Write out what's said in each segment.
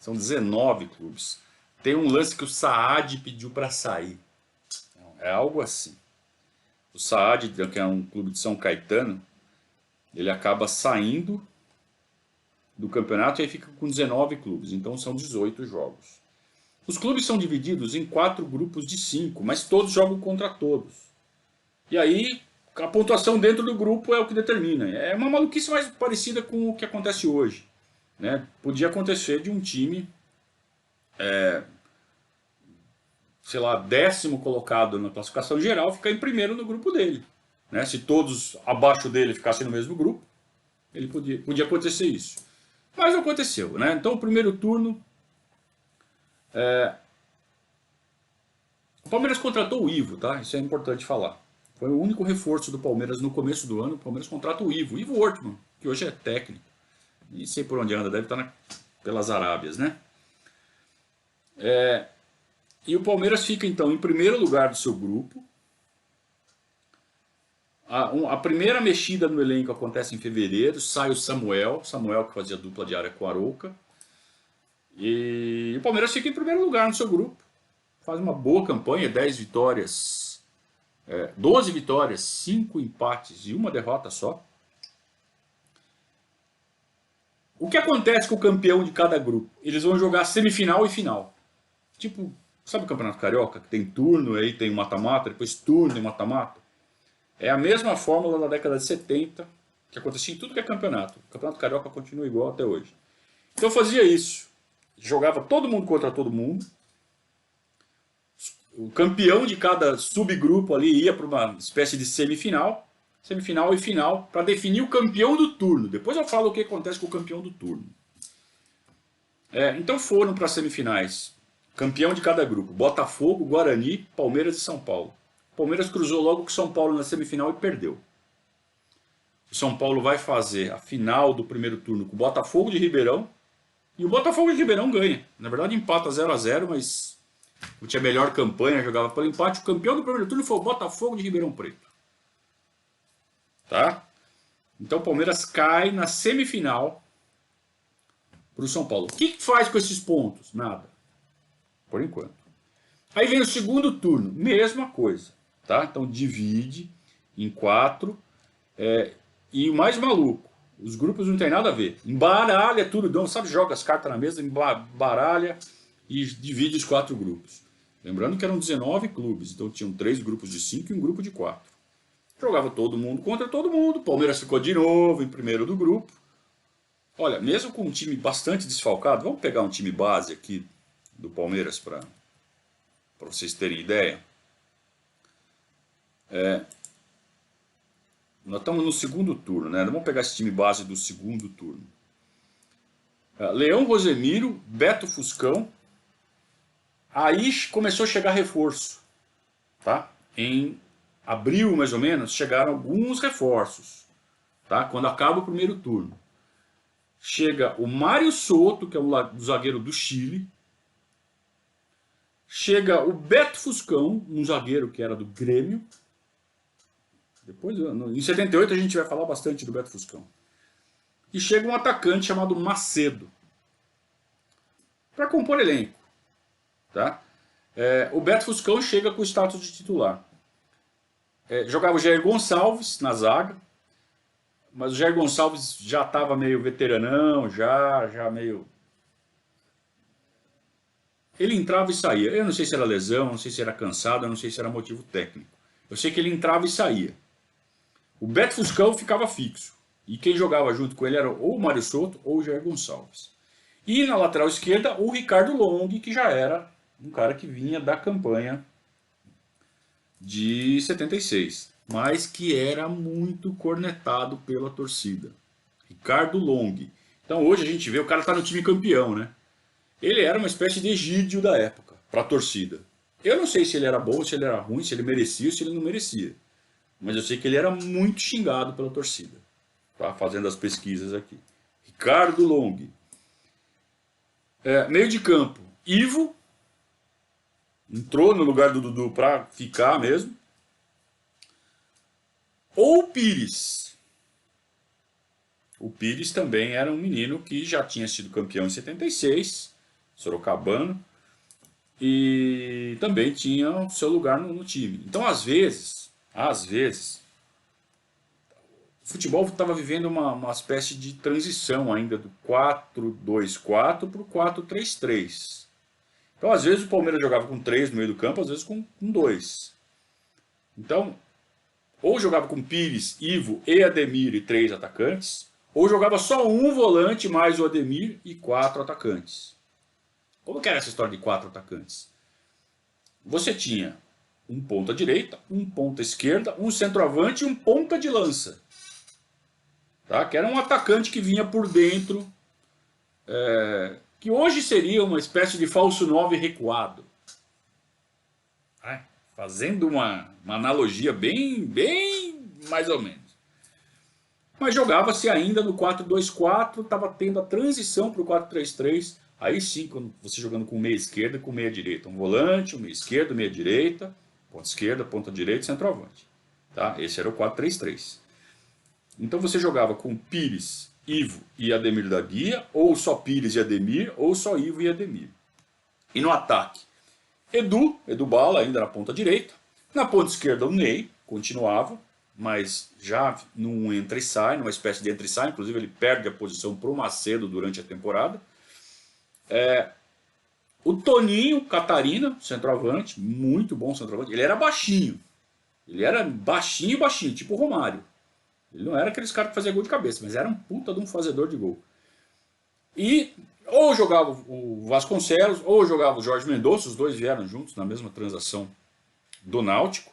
São 19 clubes. Tem um lance que o Saad pediu para sair. É algo assim. O Saad, que é um clube de São Caetano, ele acaba saindo do campeonato e aí fica com 19 clubes. Então são 18 jogos. Os clubes são divididos em 4 grupos de 5, mas todos jogam contra todos. E aí a pontuação dentro do grupo é o que determina. É uma maluquice mais parecida com o que acontece hoje. Né? Podia acontecer de um time, sei lá, 10º colocado na classificação geral, ficar em primeiro no grupo dele. Né? Se todos abaixo dele ficassem no mesmo grupo, ele podia acontecer isso. Mas não aconteceu. Né? Então o primeiro turno, o Palmeiras contratou o Ivo, tá? Isso é importante falar. Foi o único reforço do Palmeiras no começo do ano. O Palmeiras contrata o Ivo Ortmann, que hoje é técnico. Nem sei por onde anda, deve estar pelas Arábias, né? E o Palmeiras fica então em primeiro lugar do seu grupo. A primeira mexida no elenco acontece em fevereiro. Sai o Samuel que fazia dupla de área com o Arouca. E o Palmeiras fica em primeiro lugar no seu grupo. Faz uma boa campanha, 10 vitórias, 12 vitórias, 5 empates e uma derrota só. O que acontece com o campeão de cada grupo? Eles vão jogar semifinal e final. Tipo, sabe o Campeonato Carioca? Que tem turno, aí tem mata-mata, depois turno e mata-mata. É a mesma fórmula da década de 70, que acontecia em tudo que é campeonato. O Campeonato Carioca continua igual até hoje. Então eu fazia isso. Jogava todo mundo contra todo mundo. O campeão de cada subgrupo ali ia para uma espécie de semifinal e final, para definir o campeão do turno. Depois eu falo o que acontece com o campeão do turno. Então foram para as semifinais. Campeão de cada grupo: Botafogo, Guarani, Palmeiras e São Paulo. O Palmeiras cruzou logo com o São Paulo na semifinal e perdeu. O São Paulo vai fazer a final do primeiro turno com o Botafogo de Ribeirão. E o Botafogo de Ribeirão ganha. Na verdade empata 0-0, mas o tinha melhor campanha, jogava pelo empate. O campeão do primeiro turno foi o Botafogo de Ribeirão Preto. Tá? Então o Palmeiras cai na semifinal para o São Paulo. O que faz com esses pontos? Nada. Por enquanto. Aí vem o segundo turno, mesma coisa. Tá? Então divide em 4. E o mais maluco, os grupos não tem nada a ver. Embaralha tudo, não sabe, joga as cartas na mesa, embaralha e divide os 4 grupos. Lembrando que eram 19 clubes, então tinham 3 grupos de 5 e um grupo de 4. Jogava todo mundo contra todo mundo. O Palmeiras ficou de novo em primeiro do grupo. Olha, mesmo com um time bastante desfalcado, vamos pegar um time base aqui do Palmeiras para vocês terem ideia. Nós estamos no segundo turno, né? Vamos pegar esse time base do segundo turno. Leão Rosemiro, Beto Fuscão. Aí começou a chegar reforço. Tá? Em abril, mais ou menos, chegaram alguns reforços. Tá? Quando acaba o primeiro turno. Chega o Mário Soto, que é o zagueiro do Chile. Chega o Beto Fuscão, um zagueiro que era do Grêmio. Depois, em 78 a gente vai falar bastante do Beto Fuscão. E chega um atacante chamado Macedo para compor elenco. Tá? O Beto Fuscão chega com o status de titular. Jogava o Jair Gonçalves na zaga, mas o Jair Gonçalves já estava meio veteranão, já meio... Ele entrava e saía. Eu não sei se era lesão, não sei se era cansado, não sei se era motivo técnico. Eu sei que ele entrava e saía. O Beto Fuscão ficava fixo. E quem jogava junto com ele era ou o Mário Soto ou o Jair Gonçalves. E na lateral esquerda, o Ricardo Long, que já era um cara que vinha da campanha de 76. Mas que era muito cornetado pela torcida. Ricardo Long. Então hoje a gente vê, o cara tá no time campeão, né? Ele era uma espécie de Egídio da época, para a torcida. Eu não sei se ele era bom, se ele era ruim, se ele merecia ou se ele não merecia. Mas eu sei que ele era muito xingado pela torcida. Tá fazendo as pesquisas aqui. Ricardo Long. Meio de campo, Ivo. Entrou no lugar do Dudu para ficar mesmo. Ou o Pires. O Pires também era um menino que já tinha sido campeão em 76. sorocabano, e também tinha o seu lugar no time. Então, às vezes, o futebol estava vivendo uma espécie de transição ainda do 4-2-4 para o 4-3-3. Então, às vezes, o Palmeiras jogava com 3 no meio do campo, às vezes com 2. Então, ou jogava com Pires, Ivo e Ademir e 3 atacantes, ou jogava só um volante mais o Ademir e 4 atacantes. Como que era essa história de 4 atacantes? Você tinha um ponta direita, um ponta esquerda, um centroavante e um ponta de lança. Tá? Que era um atacante que vinha por dentro, que hoje seria uma espécie de falso 9 recuado. Fazendo uma analogia bem mais ou menos. Mas jogava-se ainda no 4-2-4, estava tendo a transição para o 4-3-3. Aí sim, quando você jogando com meia esquerda e com meia direita. Um volante, um meia esquerda, meia direita, ponta esquerda, ponta direita e centroavante. Tá? Esse era o 4-3-3. Então você jogava com Pires, Ivo e Ademir da Guia, ou só Pires e Ademir, ou só Ivo e Ademir. E no ataque, Edu Bala ainda na ponta direita. Na ponta esquerda o Ney, continuava, mas já num entra e sai, numa espécie de entra e sai. Inclusive ele perde a posição para o Macedo durante a temporada. O Toninho Catarina, centroavante, muito bom centroavante. Ele era baixinho, tipo o Romário. Ele não era aqueles caras que fazia gol de cabeça, mas era um puta de um fazedor de gol. E ou jogava o Vasconcelos, ou jogava o Jorge Mendonça, os dois vieram juntos na mesma transação do Náutico.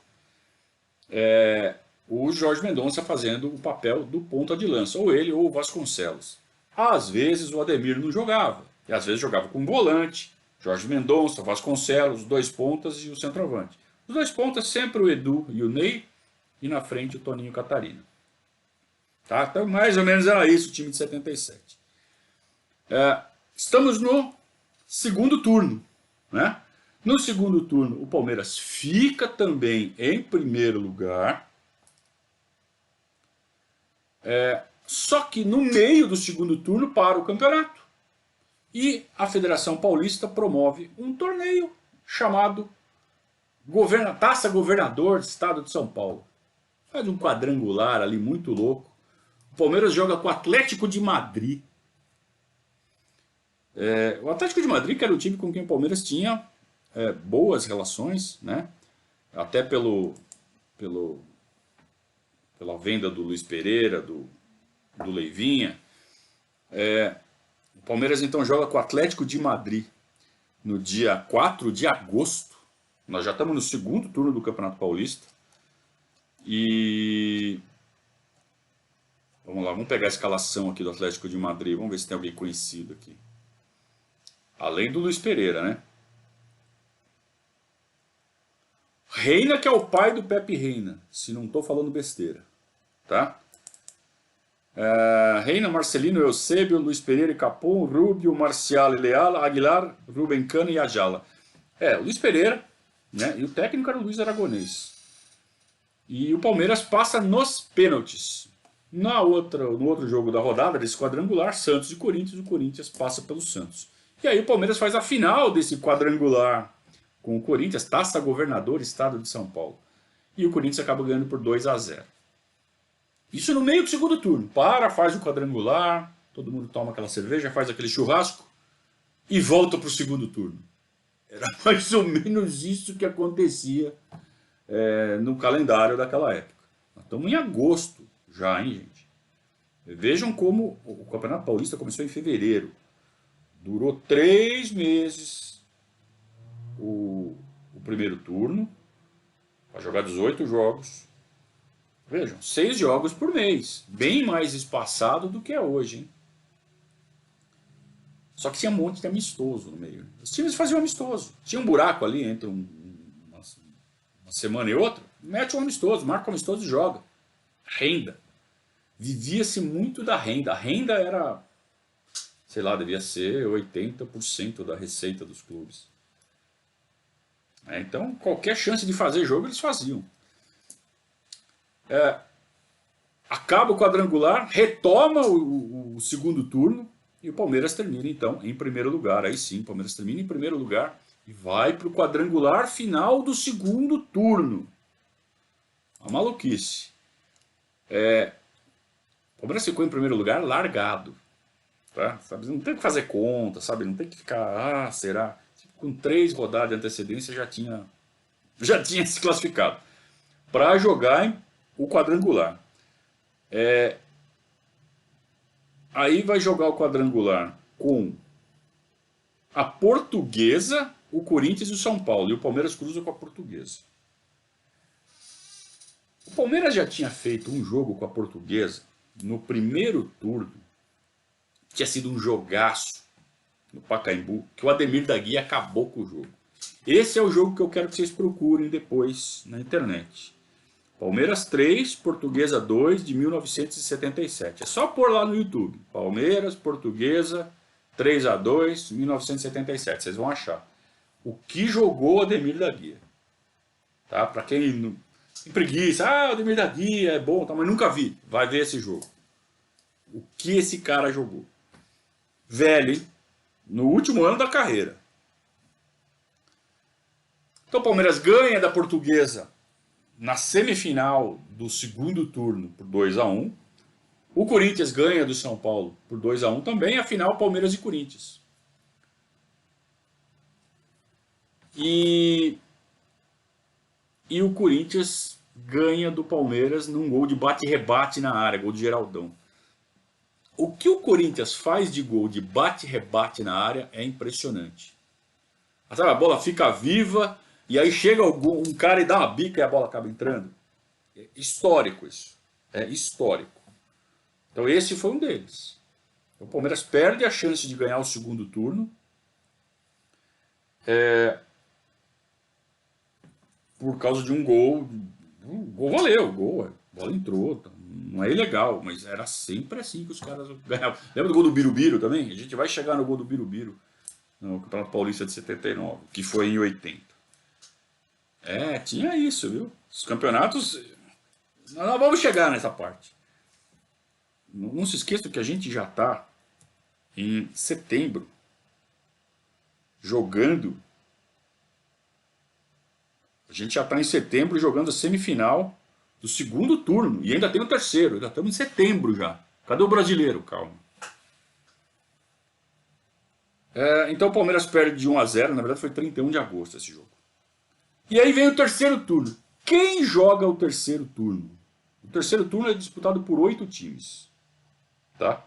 O Jorge Mendonça fazendo o papel do ponta de lança, ou ele ou o Vasconcelos. Às vezes o Ademir não jogava, e às vezes jogava com volante, Jorge Mendonça, Vasconcelos, os dois pontas e o centroavante. Os dois pontas sempre o Edu e o Ney, e na frente o Toninho Catarina. Tá? Então mais ou menos era isso o time de 77. Estamos no segundo turno, né? No segundo turno, o Palmeiras fica também em primeiro lugar. Só que no meio do segundo turno para o campeonato. E a Federação Paulista promove um torneio chamado Taça Governador do Estado de São Paulo. Faz um quadrangular ali muito louco. O Palmeiras joga com o Atlético de Madrid. O Atlético de Madrid, que era o time com quem o Palmeiras tinha boas relações, né? Até pela venda do Luiz Pereira, do Leivinha. O Palmeiras então joga com o Atlético de Madrid no dia 4 de agosto. Nós já estamos no segundo turno do Campeonato Paulista. E vamos lá, vamos pegar a escalação aqui do Atlético de Madrid. Vamos ver se tem alguém conhecido aqui. Além do Luiz Pereira, né? Reina, que é o pai do Pepe Reina, se não estou falando besteira, tá? Reina, Marcelino, Eusébio, Luiz Pereira e Capon, Rubio, Marcial e Leal, Aguilar, Rubem Cano e Ajala. Luiz Pereira, né? E o técnico era o Luiz Aragonês. E o Palmeiras passa nos pênaltis. No outro jogo da rodada, desse quadrangular, Santos e Corinthians, o Corinthians passa pelo Santos. E aí o Palmeiras faz a final desse quadrangular com o Corinthians, Taça Governador, Estado de São Paulo. E o Corinthians acaba ganhando por 2-0. Isso no meio do segundo turno. Faz o quadrangular, todo mundo toma aquela cerveja, faz aquele churrasco e volta para o segundo turno. Era mais ou menos isso que acontecia no calendário daquela época. Nós estamos em agosto já, hein, gente? Vejam como o Campeonato Paulista começou em fevereiro. Durou 3 meses o primeiro turno, para jogar 18 jogos. Vejam, 6 jogos por mês. Bem mais espaçado do que é hoje, hein? Só que tinha um monte de amistoso no meio. Os times faziam amistoso. Tinha um buraco ali entre uma semana e outra. Mete um amistoso, marca um amistoso e joga. Renda. Vivia-se muito da renda. A renda era, sei lá, devia ser 80% da receita dos clubes. Então, qualquer chance de fazer jogo, eles faziam. Acaba o quadrangular, retoma o segundo turno. E o Palmeiras termina, então, em primeiro lugar. Aí sim, o Palmeiras termina em primeiro lugar e vai para o quadrangular final do segundo turno. A maluquice. O Palmeiras ficou em primeiro lugar largado. Tá? Sabe? Não tem que fazer conta, sabe? Não tem que ficar, será? Com 3 rodadas de antecedência já tinha se classificado para jogar o quadrangular. Aí vai jogar o quadrangular com a Portuguesa, o Corinthians e o São Paulo. E o Palmeiras cruza com a Portuguesa. O Palmeiras já tinha feito um jogo com a Portuguesa no primeiro turno. Tinha sido um jogaço no Pacaembu, que o Ademir da Guia acabou com o jogo. Esse é o jogo que eu quero que vocês procurem depois na internet. Palmeiras 3, Portuguesa 2, de 1977. É só pôr lá no YouTube. Palmeiras, Portuguesa, 3-2, 1977. Vocês vão achar. O que jogou o Ademir da Guia. Tá? Para quem não tem preguiça, o Ademir da Guia é bom, tá? Mas nunca vi. Vai ver esse jogo. O que esse cara jogou. Velho, hein? No último ano da carreira. Então o Palmeiras ganha da Portuguesa na semifinal do segundo turno por 2-1. O Corinthians ganha do São Paulo por 2-1 também. A final, Palmeiras e Corinthians. E o Corinthians ganha do Palmeiras num gol de bate-rebate na área, gol de Geraldão. O que o Corinthians faz de gol de bate-rebate na área é impressionante. Sabe, a bola fica viva e aí chega um cara e dá uma bica e a bola acaba entrando. É histórico isso. É histórico. Então esse foi um deles. O Palmeiras perde a chance de ganhar o segundo turno. Por causa de um gol. O gol valeu, a bola entrou. Não é ilegal, mas era sempre assim que os caras ganhavam. Lembra do gol do Birubiru também? A gente vai chegar no gol do Birubiru no Campeonato Paulista de 79, que foi em 80. Tinha isso, viu? Os campeonatos. Nós vamos chegar nessa parte. Não se esqueça que a gente já está em setembro jogando. A gente já está em setembro jogando a semifinal do segundo turno. E ainda tem o terceiro. Já estamos em setembro já. Cadê o brasileiro? Calma. Então o Palmeiras perde de 1-0. Na verdade foi 31 de agosto esse jogo. E aí vem o terceiro turno. Quem joga o terceiro turno? O terceiro turno é disputado por 8 times. Tá?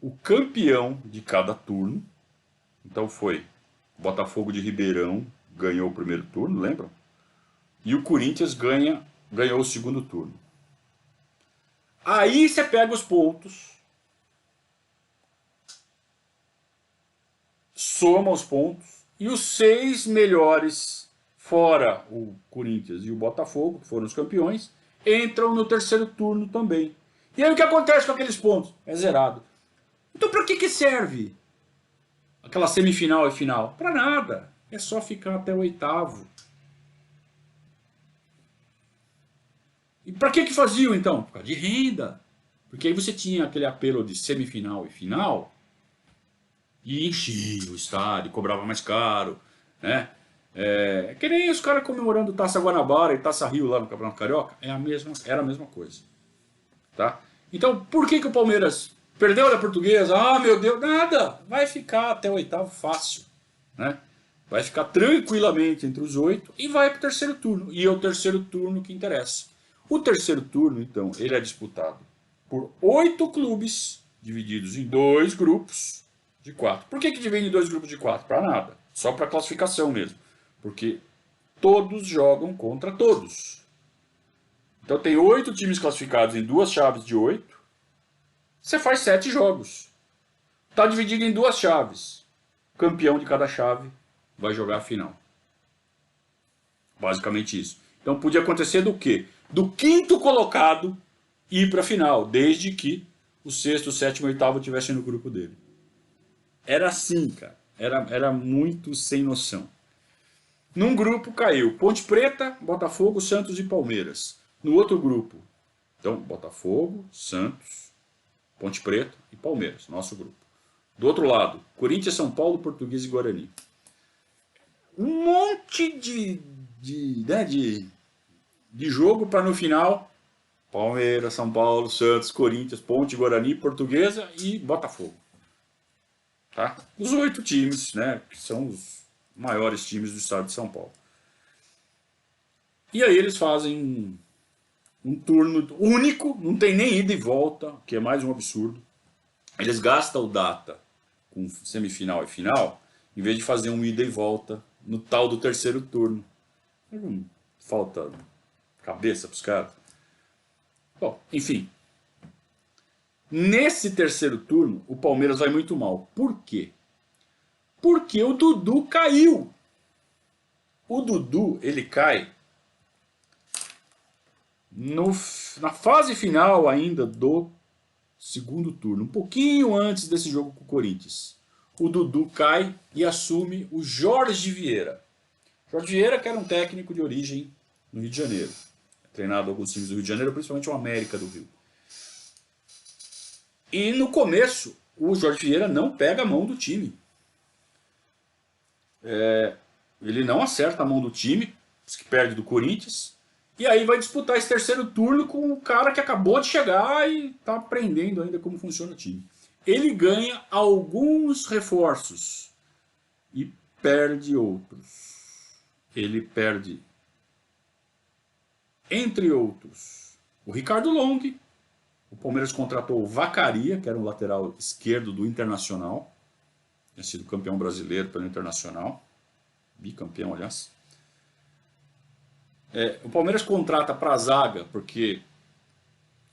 O campeão de cada turno. Então foi Botafogo de Ribeirão. Ganhou o primeiro turno, lembram? E o Corinthians ganhou o segundo turno. Aí você pega os pontos, soma os pontos, e os 6 melhores, fora o Corinthians e o Botafogo, que foram os campeões, entram no terceiro turno também. E aí o que acontece com aqueles pontos? É zerado. Então para que serve aquela semifinal e final? Para nada. É só ficar até o 8º. E para que faziam então? Por causa de renda. Porque aí você tinha aquele apelo de semifinal e final e enchia o estádio, cobrava mais caro, né? Que nem os caras comemorando Taça Guanabara e Taça Rio lá no Campeonato Carioca. Era a mesma coisa. Tá? Então por que o Palmeiras perdeu da Portuguesa? Ah, meu Deus, nada. Vai ficar até o 8º fácil, né? Vai ficar tranquilamente entre os 8 e vai para o terceiro turno. E é o terceiro turno que interessa. O terceiro turno, então, ele é disputado por 8 clubes, divididos em 2 grupos de 4. Por que divide em 2 grupos de 4? Para nada. Só para classificação mesmo. Porque todos jogam contra todos. Então tem 8 times classificados em 2 chaves de 8. Você faz 7 jogos. Está dividido em 2 chaves. Campeão de cada chave vai jogar a final. Basicamente isso. Então podia acontecer do quê? Do 5º colocado ir para a final, desde que o 6º, 7º e 8º estivessem no grupo dele. Era assim, cara. Era muito sem noção. Num grupo caiu Ponte Preta, Botafogo, Santos e Palmeiras. No outro grupo, então, Botafogo, Santos, Ponte Preta e Palmeiras, nosso grupo. Do outro lado, Corinthians, São Paulo, Portuguesa e Guarani. Um monte de jogo para no final Palmeiras, São Paulo, Santos, Corinthians, Ponte, Guarani, Portuguesa e Botafogo. Tá? Os 8 times, né, que são os maiores times do estado de São Paulo. E aí eles fazem um turno único, não tem nem ida e volta, que é mais um absurdo. Eles gastam data com semifinal e final, em vez de fazer um ida e volta no tal do terceiro turno. Falta cabeça para os caras. Bom, enfim. Nesse terceiro turno, o Palmeiras vai muito mal. Por quê? Porque o Dudu caiu. O Dudu, ele cai na fase final ainda do segundo turno, um pouquinho antes desse jogo com o Corinthians. O Dudu cai e assume o Jorge Vieira. Jorge Vieira, que era um técnico de origem no Rio de Janeiro. Treinado alguns times do Rio de Janeiro, principalmente o América do Rio. E no começo, o Jorge Vieira não pega a mão do time. Ele não acerta a mão do time, que perde do Corinthians. E aí vai disputar esse terceiro turno com o cara que acabou de chegar e está aprendendo ainda como funciona o time. Ele ganha alguns reforços e perde outros. Ele perde, entre outros, o Ricardo Long. O Palmeiras contratou o Vacaria, que era um lateral esquerdo do Internacional. Tinha sido campeão brasileiro pelo Internacional. Bicampeão, aliás. O Palmeiras contrata para a zaga, porque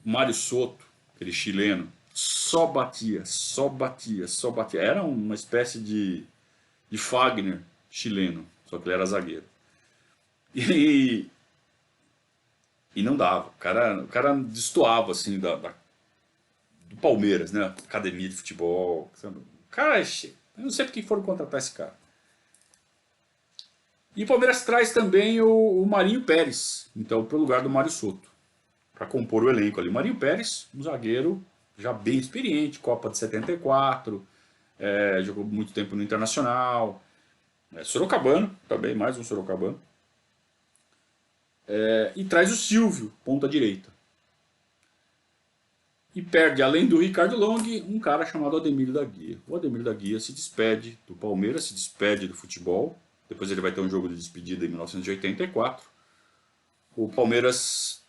o Mário Soto, aquele chileno, só batia. Era uma espécie de Fagner chileno, só que ele era zagueiro. E não dava. O cara destoava assim do Palmeiras, né? Academia de futebol. Sabe? Cara, eu não sei porque foram contratar esse cara. E o Palmeiras traz também o Marinho Pérez, então, para o lugar do Mário Soto, para compor o elenco ali. Marinho Pérez, um zagueiro já bem experiente, Copa de 74, jogou muito tempo no Internacional. Sorocabano, também, mais um Sorocabano. E traz o Silvio, ponta direita. E perde, além do Ricardo Long, um cara chamado Ademir da Guia. O Ademir da Guia se despede do Palmeiras, se despede do futebol. Depois ele vai ter um jogo de despedida em 1984. O Palmeiras...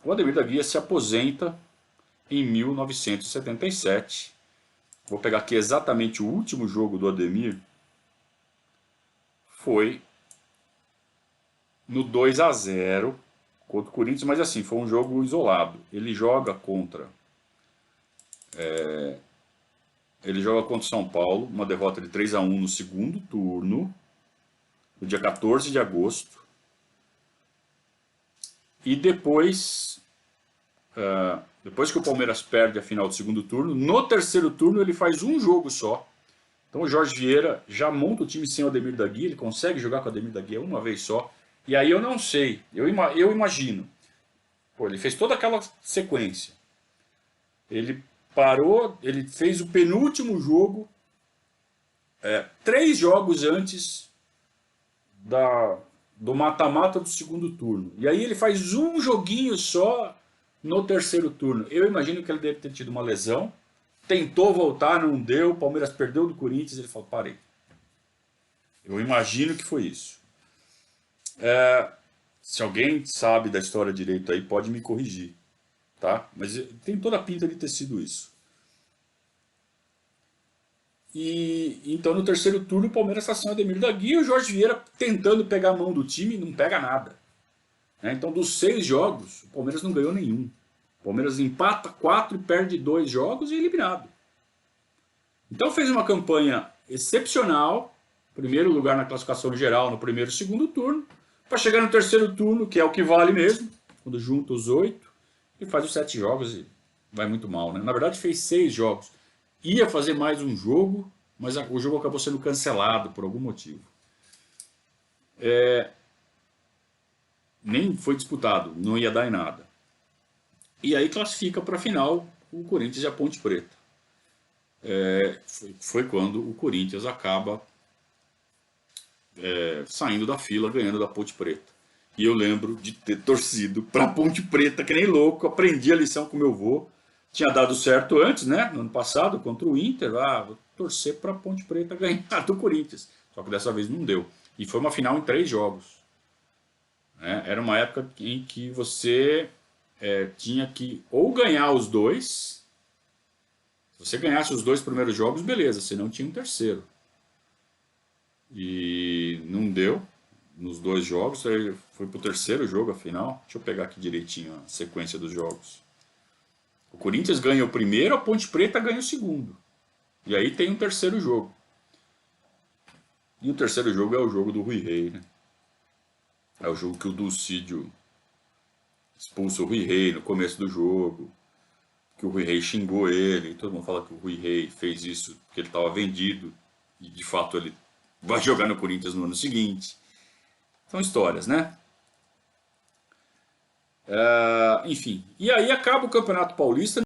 o Ademir da Guia se aposenta em 1977. Vou pegar aqui exatamente o último jogo do Ademir. Foi no 2-0 contra o Corinthians, mas assim, foi um jogo isolado. Ele joga contra o São Paulo, uma derrota de 3-1 no segundo turno, no dia 14 de agosto. E depois que o Palmeiras perde a final do segundo turno, no terceiro turno ele faz um jogo só. Então o Jorge Vieira já monta o time sem o Ademir da Guia, ele consegue jogar com o Ademir da Guia uma vez só. E aí eu não sei, eu imagino. Pô, ele fez toda aquela sequência. Ele parou, ele fez o penúltimo jogo 3 jogos antes do mata-mata do segundo turno. E aí ele faz um joguinho só no terceiro turno. Eu imagino que ele deve ter tido uma lesão, tentou voltar, não deu, o Palmeiras perdeu do Corinthians, ele falou, parei. Eu imagino que foi isso. Se alguém sabe da história direito aí, pode me corrigir. Tá? Mas tem toda a pinta de ter sido isso. E então no terceiro turno o Palmeiras está sem o Ademir da Guia e o Jorge Vieira tentando pegar a mão do time, não pega nada. Então dos 6 jogos, o Palmeiras não ganhou nenhum. O Palmeiras empata 4 e perde 2 jogos e é eliminado. Então fez uma campanha excepcional, primeiro lugar na classificação geral no primeiro e segundo turno, para chegar no terceiro turno, que é o que vale mesmo, quando junta os 8, e faz os 7 jogos e vai muito mal, né? Na verdade fez 6 jogos. Ia fazer mais um jogo, mas o jogo acabou sendo cancelado por algum motivo. Nem foi disputado, não ia dar em nada. E aí classifica para a final o Corinthians e a Ponte Preta. foi quando o Corinthians acaba saindo da fila, ganhando da Ponte Preta. E eu lembro de ter torcido para a Ponte Preta, que nem louco, aprendi a lição com meu avô. Tinha dado certo antes, né? No ano passado, contra o Inter, vou torcer para a Ponte Preta ganhar do Corinthians. Só que dessa vez não deu. E foi uma final em 3 jogos. Né? Era uma época em que você tinha que ou ganhar os dois. Se você ganhasse os 2 primeiros jogos, beleza, senão tinha um terceiro. E não deu nos 2 jogos, aí foi pro terceiro jogo, a final. Deixa eu pegar aqui direitinho a sequência dos jogos. O Corinthians ganha o primeiro, a Ponte Preta ganha o segundo. E aí tem um terceiro jogo. E o terceiro jogo é o jogo do Rui Rei, né? É o jogo que o Dulcídio expulsa o Rui Rei no começo do jogo. Que o Rui Rei xingou ele. E todo mundo fala que o Rui Rei fez isso porque ele estava vendido. E de fato ele vai jogar no Corinthians no ano seguinte. São histórias, né? Enfim. E aí acaba o Campeonato Paulista.